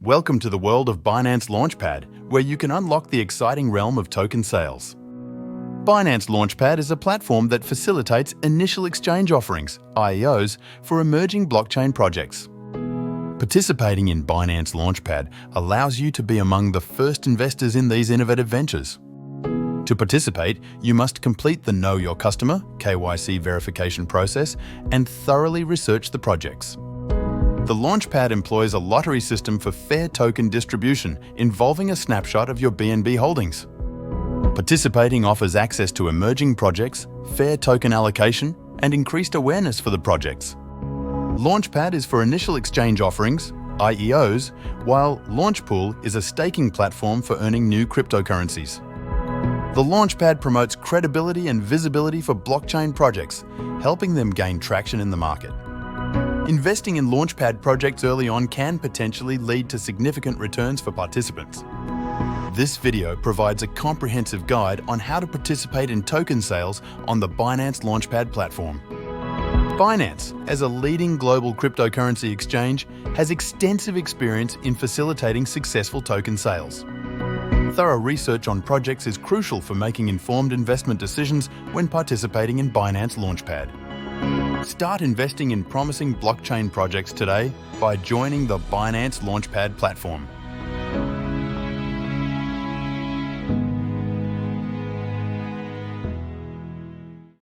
Welcome to the world of Binance Launchpad, where you can unlock the exciting realm of token sales. Binance Launchpad is a platform that facilitates initial exchange offerings, IEOs, for emerging blockchain projects. Participating in Binance Launchpad allows you to be among the first investors in these innovative ventures. To participate, you must complete the Know Your Customer (KYC) verification process and thoroughly research the projects. The Launchpad employs a lottery system for fair token distribution involving a snapshot of your BNB holdings. Participating offers access to emerging projects, fair token allocation, and increased awareness for the projects. Launchpad is for initial exchange offerings, IEOs, while Launchpool is a staking platform for earning new cryptocurrencies. The Launchpad promotes credibility and visibility for blockchain projects, helping them gain traction in the market. Investing in Launchpad projects early on can potentially lead to significant returns for participants. This video provides a comprehensive guide on how to participate in token sales on the Binance Launchpad platform. Binance, as a leading global cryptocurrency exchange, has extensive experience in facilitating successful token sales. Thorough research on projects is crucial for making informed investment decisions when participating in Binance Launchpad. Start investing in promising blockchain projects today by joining the Binance Launchpad platform.